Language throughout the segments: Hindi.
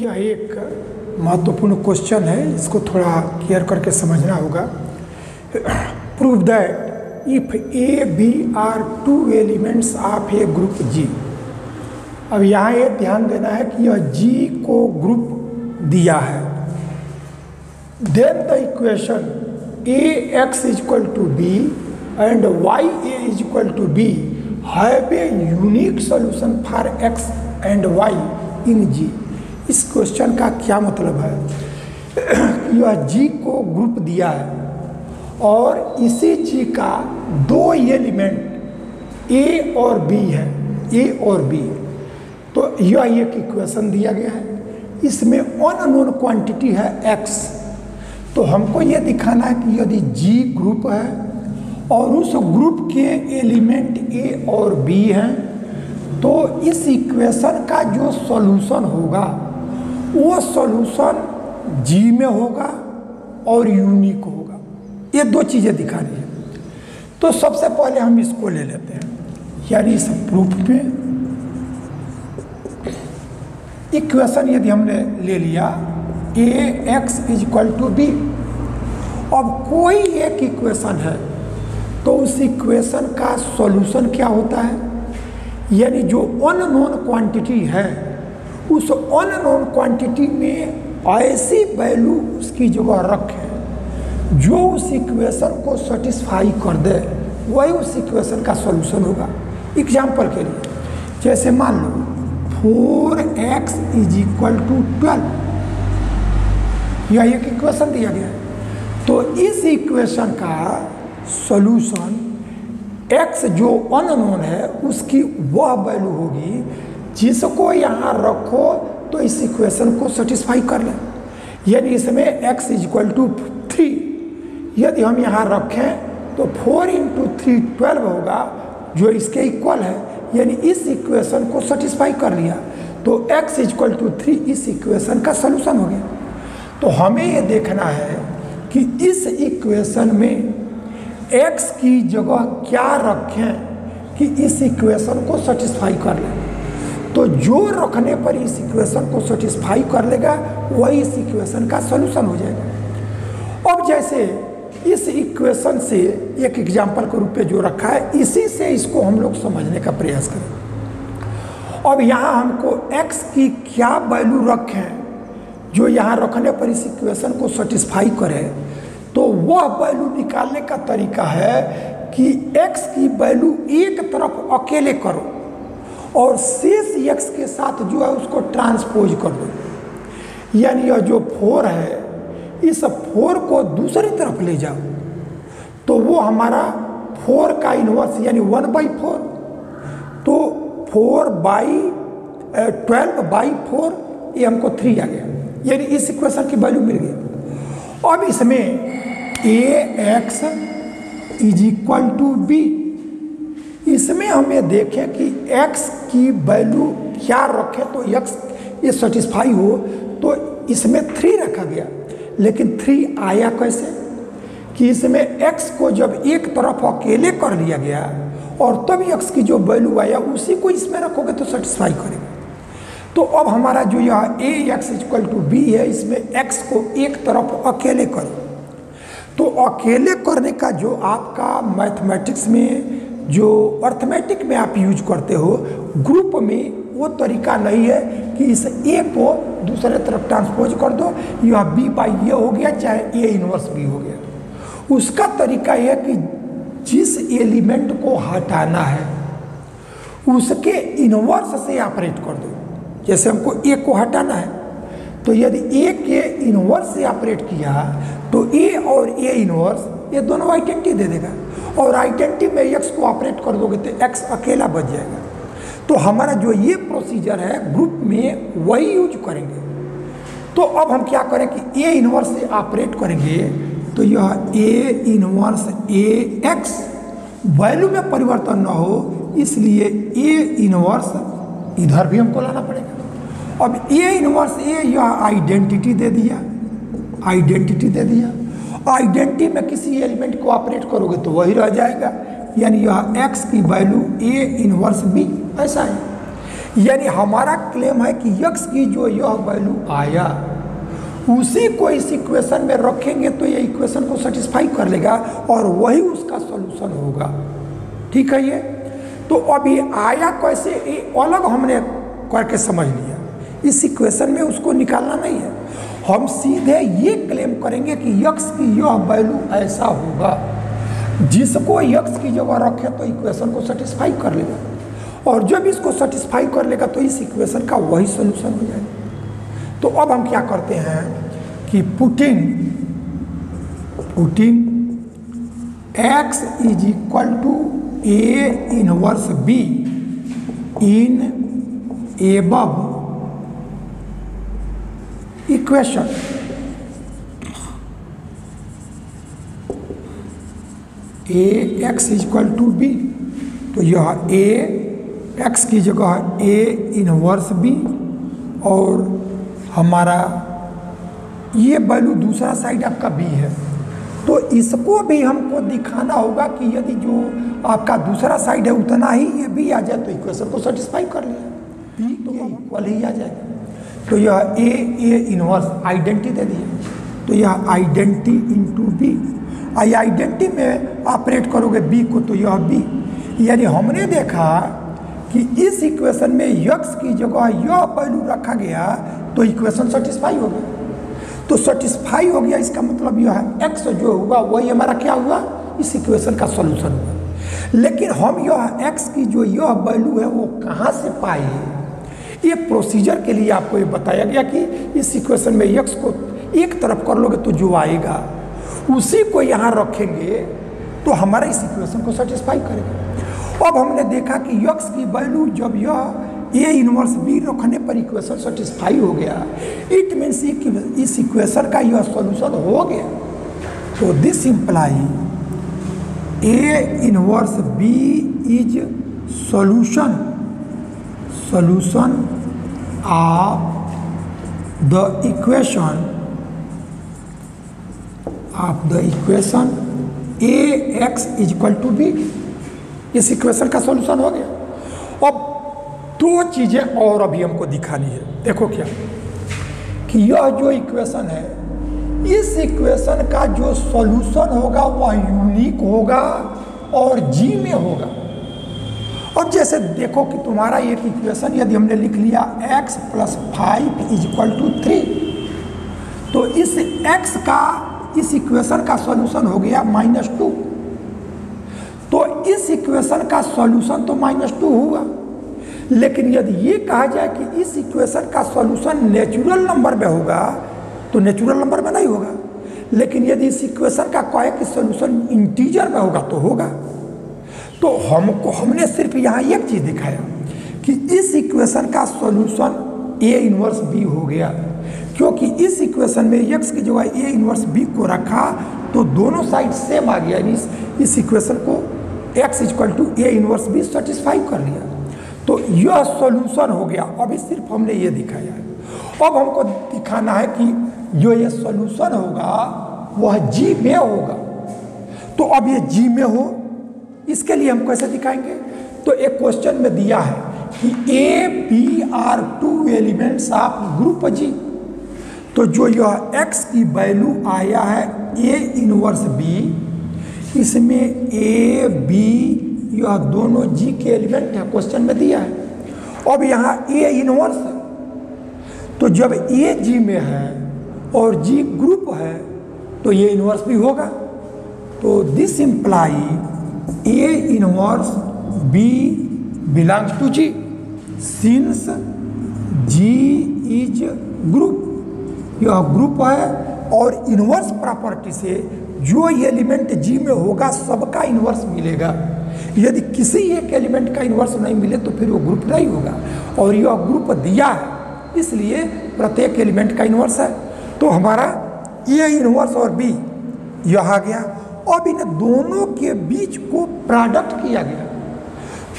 यह एक महत्वपूर्ण क्वेश्चन है, इसको थोड़ा केयर करके समझना होगा। Prove that if A B are two elements of a group G. अब यहाँ ये ध्यान देना है कि यह जी को ग्रुप दिया है, then the equation A X is equal to B and Y A is equal to B have a unique solution for X and Y in G. इस क्वेश्चन का क्या मतलब है? यह जी को ग्रुप दिया है और इसी जी का दो एलिमेंट ए और बी है, ए और बी। तो यह एक इक्वेशन दिया गया है, इसमें अननोन क्वांटिटी है एक्स। तो हमको यह दिखाना है कि यदि जी ग्रुप है और उस ग्रुप के एलिमेंट ए और बी हैं, तो इस इक्वेशन का जो सॉल्यूशन होगा वो सॉल्यूशन जी में होगा और यूनिक होगा। ये दो चीज़ें दिखानी है। तो सबसे पहले हम इसको ले लेते हैं, यानी इस प्रूफ में इक्वेशन यदि हमने ले लिया A X is equal to B. अब कोई एक इक्वेशन है तो उस इक्वेशन का सॉल्यूशन क्या होता है, यानी जो अननोन क्वांटिटी है उस अननोन क्वांटिटी में ऐसी वैल्यू उसकी जगह रखें जो उस इक्वेशन को सेटिस्फाई कर दे, वही उस इक्वेशन का सॉल्यूशन होगा। एग्जाम्पल के लिए जैसे मान लो 4x इज इक्वल टू 12, यह एक इक्वेशन दिया गया है। तो इस इक्वेशन का सॉल्यूशन x जो अननोन है उसकी वह वैल्यू होगी जिसको यहाँ रखो तो इस इक्वेशन को सेटिस्फाई कर ले। यानी इसमें x इज इक्वल टू 3 यदि हम यहाँ रखें तो 4 इंटू 3 12 होगा जो इसके इक्वल है, यानी इस इक्वेशन को सेटिस्फाई कर लिया। तो x इज इक्वल टू 3 इस इक्वेशन का सॉल्यूशन हो गया। तो हमें ये देखना है कि इस इक्वेशन में x की जगह क्या रखें कि इस इक्वेशन को सेटिस्फाई कर ले। तो जो रखने पर इस इक्वेशन को सेटिस्फाई कर लेगा वही इस इक्वेशन का सॉल्यूशन हो जाएगा। अब जैसे इस इक्वेशन से एक एग्जाम्पल के रूप में जो रखा है, इसी से इसको हम लोग समझने का प्रयास करें। अब यहाँ हमको x की क्या वैल्यू रखें जो यहाँ रखने पर इस इक्वेशन को सेटिस्फाई करे, तो वह वैल्यू निकालने का तरीका है कि x की वैल्यू एक तरफ अकेले करो और शेष x के साथ जो है उसको ट्रांसपोज कर दो। यानी यह जो 4 है इस 4 को दूसरी तरफ ले जाओ तो वो हमारा 4 का इन्वर्स यानी 1/4, तो 12/4 ये हमको 3 आ गया, यानी इस इक्वेशन की वैल्यू मिल गई। अब इसमें ax is equal to b, इसमें हमें देखें कि x की वैल्यू क्या रखें तो x ये सेटिस्फाई हो, तो इसमें 3 रखा गया। लेकिन 3 आया कैसे कि इसमें x को जब एक तरफ अकेले कर लिया गया और तब x की जो वैल्यू आया उसी को इसमें रखोगे तो सेटिस्फाई करेगा। तो अब हमारा जो यह ax is equal to b है, इसमें x को एक तरफ अकेले करो। तो अकेले करने का जो आपका मैथमेटिक्स में जो अर्थमेटिक में आप यूज करते हो ग्रुप में, वो तरीका नहीं है कि इस ए को दूसरे तरफ ट्रांसपोज कर दो, यह बी बाई ए हो गया चाहे ए इनवर्स बी हो गया। उसका तरीका यह कि जिस एलिमेंट को हटाना है उसके इनवर्स से ऑपरेट कर दो। जैसे हमको ए को हटाना है तो यदि ए के इनवर्स से ऑपरेट किया तो ए और ए इनवर्स ये दोनों आइडेंटिटी दे देगा, और आइडेंटिटी में एक्स को ऑपरेट कर दोगे तो एक्स अकेला बच जाएगा। तो हमारा जो ये प्रोसीजर है ग्रुप में वही यूज करेंगे। तो अब हम क्या करें कि ए इनवर्स से ऑपरेट करेंगे, तो यह A inverse A x value में परिवर्तन ना हो, इसलिए ए इनवर्स इधर भी हमको लाना पड़ेगा। अब ए इनवर्स ए यह आइडेंटिटी दे दिया, आइडेंटिटी दे दिया। आइडेंटिटी में किसी एलिमेंट को ऑपरेट करोगे तो वही रह जाएगा, यानी यह x की वैल्यू a इनवर्स b ऐसा है। यानी हमारा क्लेम है कि x की जो यह वैल्यू आया उसी को इस इक्वेशन में रखेंगे तो ये इक्वेशन को सेटिस्फाई कर लेगा और वही उसका सॉल्यूशन होगा। ठीक है। ये तो अब ये आया कैसे, ये अलग हमने करके समझ लिया। इस इक्वेशन में उसको निकालना नहीं है, हम सीधे ये क्लेम करेंगे कि x की यह वैल्यू ऐसा होगा, जिसको x की जगह रखे तो इक्वेशन को सेटिस्फाई कर लेगा, और जब इसको सेटिस्फाई कर लेगा तो इस इक्वेशन का वही सॉल्यूशन हो जाएगा। तो अब हम क्या करते हैं कि putting x is equal to a inverse b in above equation, x is equal to b, तो यह a x की जगह a इनवर्स b और हमारा ये वैल्यू दूसरा साइड आपका b है। तो इसको भी हमको दिखाना होगा कि यदि जो आपका दूसरा साइड है उतना ही ये भी आ जाए तो इक्वेशन को सेटिस्फाई कर लिया, तो ये इक्वल ही आ जाएगा। तो यह a इनवर्स आइडेंटिटी दे दिए, तो यह आइडेंटिटी इंटू बी, आइडेंटिटी में ऑपरेट करोगे b को तो यह b, यानी हमने देखा कि इस इक्वेशन में x की जगह यह वैल्यू रखा गया तो इक्वेशन सेटिस्फाई हो गया। तो सेटिस्फाई हो गया इसका मतलब यह है x जो हुआ वही हमारा क्या हुआ, इस इक्वेशन का सॉल्यूशन हुआ। लेकिन हम यह x की जो यह वैल्यू है वो कहाँ से पाए, ये प्रोसीजर के लिए आपको ये बताया गया कि इस इक्वेशन में x को एक तरफ कर लोगे तो जो आएगा उसी को यहाँ रखेंगे तो हमारा इस इक्वेशन को सेटिस्फाई करेगा। अब हमने देखा कि x की वैल्यू जब यह a इनवर्स b रखने पर इक्वेशन सेटिस्फाई हो गया, इट मीन्स इस इक्वेशन का यह सॉल्यूशन हो गया। तो this imply a inverse b is solution of the equation ax is equal to b, इस इक्वेशन का सॉल्यूशन हो गया। अब दो चीजें और अभी हमको दिखानी है। देखो क्या कि यह जो इक्वेशन है, इस इक्वेशन का जो सॉल्यूशन होगा वह यूनिक होगा और g में होगा। अब जैसे देखो कि तुम्हारा एक इक्वेशन यदि हमने लिख लिया x + 5 इज इक्वल टू 3, तो इस x का इस इक्वेशन का सॉल्यूशन हो गया -2, तो इस इक्वेशन का सॉल्यूशन तो -2 हुआ। लेकिन यदि ये कहा जाए कि इस इक्वेशन का सॉल्यूशन नेचुरल नंबर में होगा तो नेचुरल नंबर में नहीं होगा, लेकिन यदि इस इक्वेशन का कहे कि सॉल्यूशन इंटीजर में होगा तो होगा। तो हमने सिर्फ यहाँ एक चीज़ दिखाया कि इस इक्वेशन का सॉल्यूशन a इनवर्स b हो गया, क्योंकि इस इक्वेशन में x की जगह a इनवर्स b को रखा तो दोनों साइड सेम आ गया, यानी इस इक्वेशन को x equal to a inverse b satisfy कर लिया। तो यह सॉल्यूशन हो गया। अभी सिर्फ हमने ये दिखाया है, अब हमको दिखाना है कि जो ये सॉल्यूशन होगा वह g में होगा। तो अब ये g में हो, इसके लिए हम कैसे दिखाएंगे? तो एक क्वेश्चन में दिया है कि a b are 2 elements of group g, तो जो यह x की वैल्यू आया है a इनवर्स b, इसमें a b यह दोनों g के एलिमेंट है, क्वेश्चन में दिया है। अब यहाँ a इनवर्स है, तो जब a g में है और g ग्रुप है तो ये इनवर्स भी होगा। तो this imply a inverse b belongs to g since g is group, यह ग्रुप है और इनवर्स प्रॉपर्टी से जो एलिमेंट g में होगा सबका इनवर्स मिलेगा। यदि किसी एक एलिमेंट का इनवर्स नहीं मिले तो फिर वो ग्रुप नहीं होगा, और यह ग्रुप दिया है इसलिए प्रत्येक एलिमेंट का इनवर्स है। तो हमारा a इनवर्स और b यह आ गया। अब इन दोनों के बीच को प्रोडक्ट किया गया,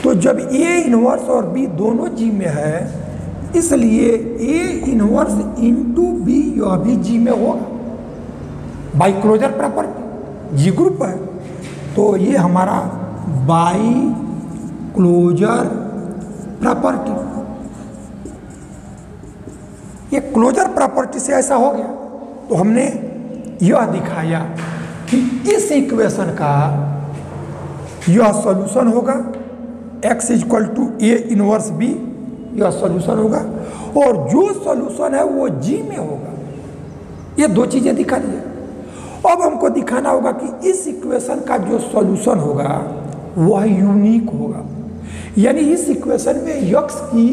तो जब a इनवर्स और b दोनों g में है इसलिए a इनवर्स इंटू b यह भी g में होगा by closure property, g group है। तो ये हमारा बाई क्लोजर प्रॉपर्टी, ये क्लोजर प्रॉपर्टी से ऐसा हो गया। तो हमने यह दिखाया कि इस इक्वेशन का यह सॉल्यूशन होगा, x = a इनवर्स b, यह सॉल्यूशन होगा, और जो सॉल्यूशन है वो g में होगा। ये दो चीजें दिखा दिया। अब हमको दिखाना होगा कि इस इक्वेशन का जो सॉल्यूशन होगा वह यूनिक होगा, यानी इस इक्वेशन में x की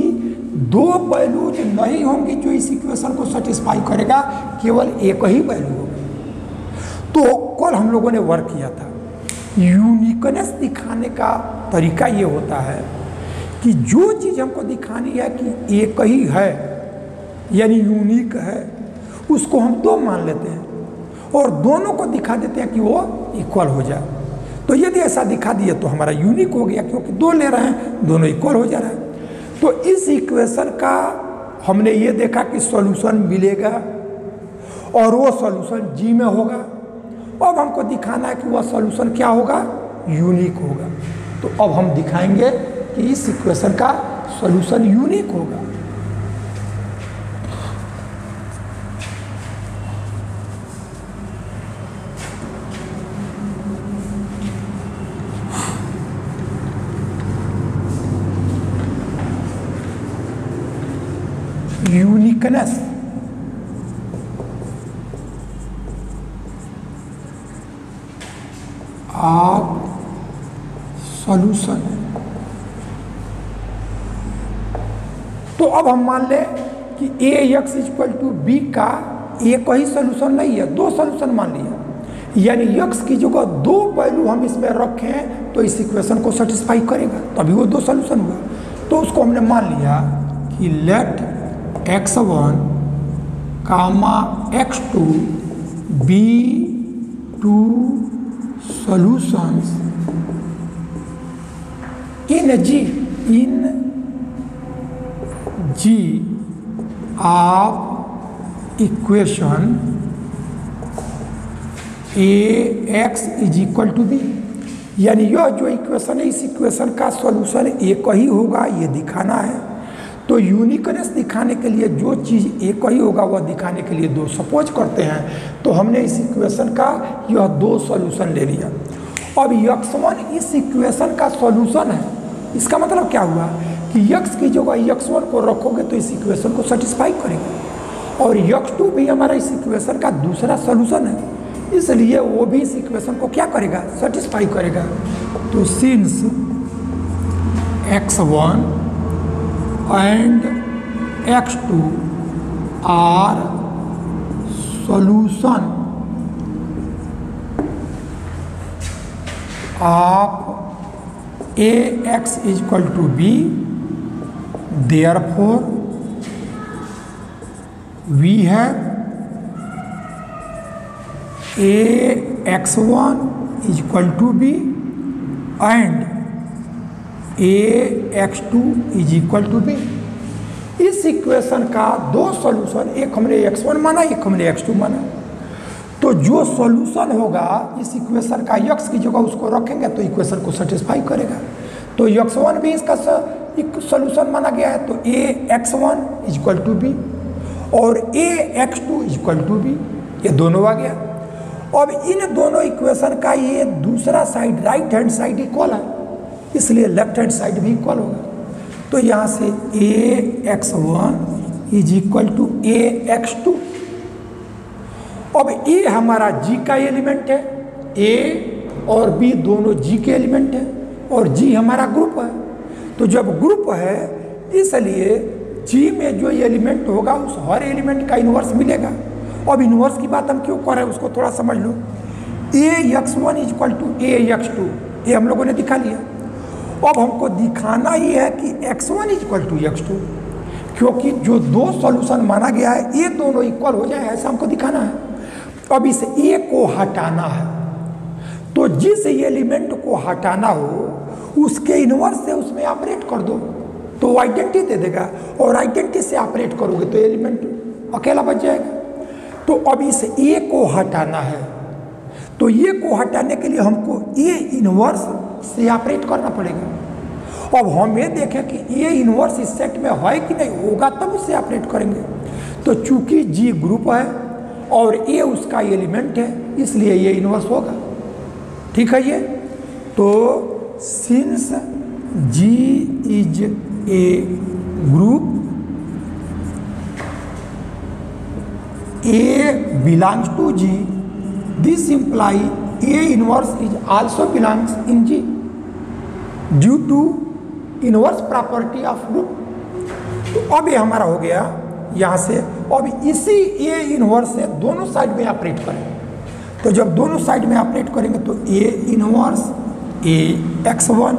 दो वैल्यूज नहीं होंगी जो इस इक्वेशन को सेटिस्फाई करेगा, केवल एक ही वैल्यू होगा। तो कल हम लोगों ने वर्क किया था, यूनिकनेस दिखाने का तरीका ये होता है कि जो चीज़ हमको दिखानी है कि एक ही है यानी यूनिक है, उसको हम दो मान लेते हैं और दोनों को दिखा देते हैं कि वो इक्वल हो जाए। तो यदि ऐसा दिखा दिए तो हमारा यूनिक हो गया, क्योंकि दो ले रहे हैं, दोनों इक्वल हो जा रहा है। तो इस इक्वेशन का हमने ये देखा कि सॉल्यूशन मिलेगा और वो सॉल्यूशन जी में होगा। अब हमको दिखाना है कि वह सॉल्यूशन क्या होगा, यूनिक होगा। तो अब हम दिखाएंगे कि इस इक्वेशन का सॉल्यूशन यूनिक होगा। Uniqueness of solution. तो अब हम मान लें कि ax = b का एक ही सॉल्यूशन नहीं है, दो सॉल्यूशन मान लिया, यानी x की जगह दो वैल्यू हम इसमें रखें तो इस इक्वेशन को सेटिस्फाई करेगा, तभी वो दो सॉल्यूशन हुआ। तो उसको हमने मान लिया कि late x1, x2 be two solutions in G of equation ax = b, यानी यह जो इक्वेशन है इस इक्वेशन का सॉल्यूशन एक ही होगा, ये दिखाना है। तो यूनिकनेस दिखाने के लिए जो चीज़ एक ही होगा वह दिखाने के लिए दो सपोज करते हैं। तो हमने इस इक्वेशन का यह दो सॉल्यूशन ले लिया। अब x1 इस इक्वेशन का सॉल्यूशन है, इसका मतलब क्या हुआ कि x की जगह x1 को रखोगे तो इस इक्वेशन को सेटिस्फाई करेगा, और x2 भी हमारा इस इक्वेशन का दूसरा सॉल्यूशन है, इसलिए वो भी इस इक्वेशन को क्या करेगा, सेटिस्फाई करेगा। तो since x1 and x2 are solution of ax = b, therefore we have ax1 = b and ax2 = b। इस इक्वेशन का दो सॉल्यूशन, एक हमने x1 माना, एक हमने x2 माना। तो जो सॉल्यूशन होगा इस इक्वेशन का x की जगह उसको रखेंगे तो इक्वेशन को सेटिस्फाई करेगा। तो x1 भी इसका सॉल्यूशन माना गया है, तो ax1 = b और ax2 = b, ये दोनों आ गया। अब इन दोनों इक्वेशन का ये दूसरा side, right hand side equal है, इसलिए लेफ्ट हैंड साइड भी इक्वल होगा। तो यहाँ से ax1 = ax2। अब a हमारा g का एलिमेंट है, a और b दोनों g के एलिमेंट है, और g हमारा ग्रुप है। तो जब ग्रुप है इसलिए g में जो एलिमेंट होगा उस हर एलिमेंट का इन्वर्स मिलेगा। अब इन्वर्स की बात हम क्यों कर रहे हैं उसको थोड़ा समझ लो। ax1 = ax2, ये हम लोगों ने दिखा लिया। अब हमको दिखाना ही है कि x1 = x2, क्योंकि जो दो सॉल्यूशन माना गया है ये दोनों इक्वल हो जाए, ऐसा हमको दिखाना है। अब इस a को हटाना है, तो जिस एलिमेंट को हटाना हो उसके इन्वर्स से उसमें ऑपरेट कर दो तो आइडेंटिटी दे देगा, और आइडेंटिटी से ऑपरेट करोगे तो एलिमेंट अकेला बच जाएगा। तो अब इस a को हटाना है, तो ये को हटाने के लिए हमको a इन्वर्स से ऑपरेट करना पड़ेगा। अब हम ये देखें कि a इन्वर्स इस सेट में है कि नहीं, होगा तब उससे ऑपरेट करेंगे। तो चूंकि G ग्रुप है और A उसका एलिमेंट है, इसलिए ये इन्वर्स होगा। ठीक है ये। तो since G is a group, A belongs to G, this imply A inverse is also belongs in G due to inverse property of group। तो अब ये हमारा हो गया यहाँ से। अब इसी A इनवर्स से दोनों साइड में ऑपरेट करें, तो जब दोनों साइड में ऑपरेट करेंगे तो A इनवर्स A x1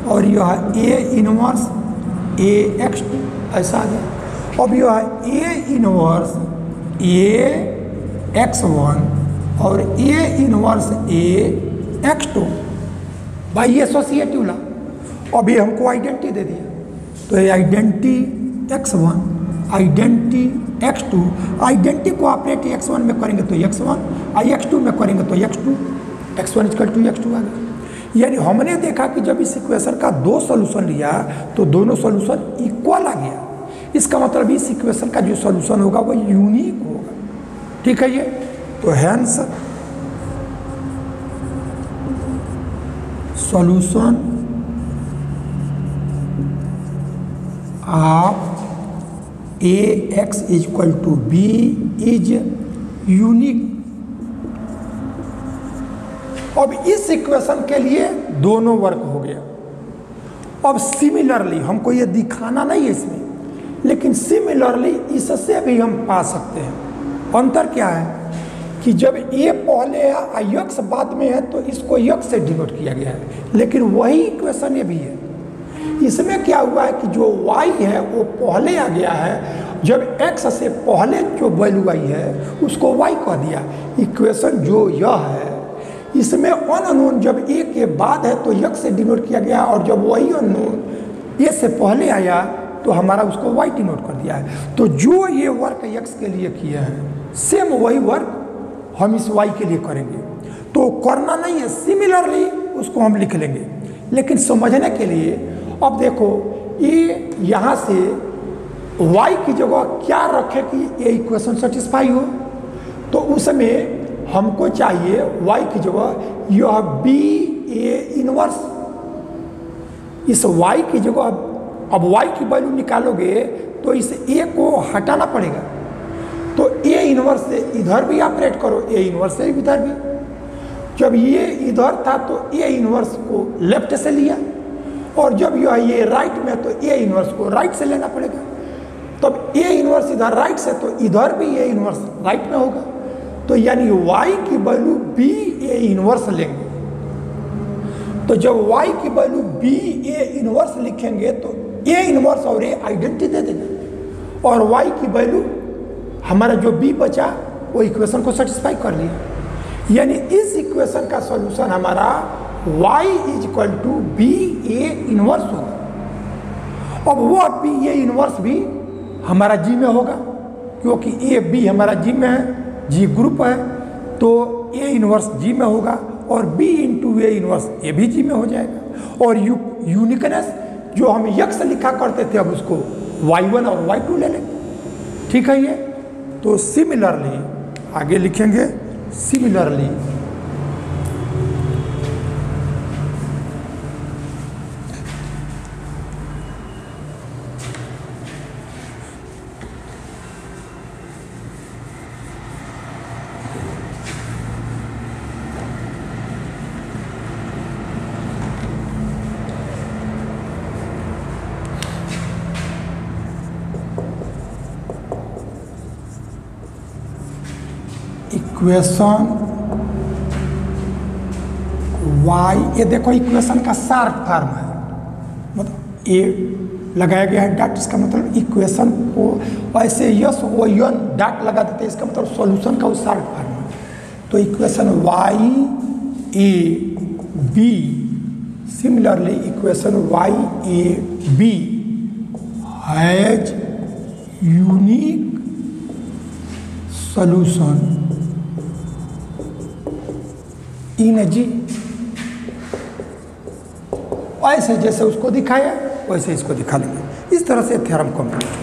और यह A इनवर्स A x2 ऐसा आ गया। अब यह A इनवर्स A x1 और A inverse A x2 by associative law. अभी हमको आइडेंटिटी दे दिया, तो ये identity x1 identity x2, identity को ऑपरेट x1 में करेंगे तो x1 और x2 में करेंगे तो x2, x1 equal to x2 आ गया। यानी हमने देखा कि जब इस इक्वेशन का दो सॉल्यूशन लिया तो दोनों सॉल्यूशन इक्वल आ गया। इसका मतलब इस इक्वेशन का जो सॉल्यूशन होगा वो यूनिक होगा। ठीक है ये। तो hence solution of Ax equal to B is unique. अब इस इक्वेशन के लिए दोनों वर्क हो गया। अब सिमिलरली हमको ये दिखाना नहीं है इसमें, लेकिन सिमिलरली इससे भी हम पा सकते हैं। अंतर क्या है कि जब A पहले है x बाद में है तो इसको x से डिनोट किया गया है, लेकिन वही इक्वेशन ये भी है। इसमें क्या हुआ है कि जो y है वो पहले आ गया है, जब x से पहले जो वैल्यू आई है उसको y कह दिया। इक्वेशन जो यह है इसमें अननोन जब a के बाद है तो x से डिनोट किया गया, और जब वही अननोन a से पहले आया तो हमारा उसको y डिनोट कर दिया है। तो जो ये वर्क x के लिए किए हैं सेम वही वर्क हम इस y के लिए करेंगे। तो करना नहीं है, सिमिलरली उसको हम लिख लेंगे। लेकिन समझने के लिए अब देखो ये यहाँ से y की जगह क्या रखे कि ये इक्वेशन सेटिस्फाई हो, तो उसमें हमको चाहिए y की जगह यह B A इनवर्स। इस y की जगह अब y की वैल्यू निकालोगे तो इस A को हटाना पड़ेगा। तो A इनवर्स से इधर भी ऑपरेट करो, A इनवर्स से इधर भी। जब ये इधर था तो A इनवर्स को लेफ्ट से लिया, और जब ये राइट में तो A इनवर्स को राइट से लेना पड़ेगा। तब A इनवर्स इधर राइट से तो इधर भी A इनवर्स राइट में होगा। तो यानी y की वैल्यू B A इनवर्स लेंगे। तो जब y की वैल्यू B A इनवर्स लिखेंगे तो A इनवर्स और A आइडेंटिटी दे देंगे, और y की वैल्यू हमारा जो B बचा वो इक्वेशन को सेटिस्फाई कर लिया। यानी इस इक्वेशन का सॉल्यूशन हमारा y is equal to B A inverse होगा। अब वो B A इनवर्स भी हमारा G में होगा, क्योंकि A B हमारा G में है, G ग्रुप है, तो A इनवर्स G में होगा, और B into A inverse A भी G में हो जाएगा। और यूनिकनेस जो हम x लिखा करते थे अब उसको y1 और y2 ले लेंगे। ठीक है ये। तो सिमिलरली आगे लिखेंगे, सिमिलरली इक्वेशन y, ये देखो इक्वेशन का शार्प फॉर्म है, मतलब ए लगाया गया है डॉट, इसका मतलब इक्वेशन को ऐसे यस वो यन डॉट लगा देते हैं, इसका मतलब सॉल्यूशन का वो शार्प फॉर्म है। तो equation y a b, similarly equation y a b has unique solution in G। ऐसे जैसे उसको दिखाया वैसे इसको दिखा लेंगे। इस तरह से थ्योरम कंप्लीट।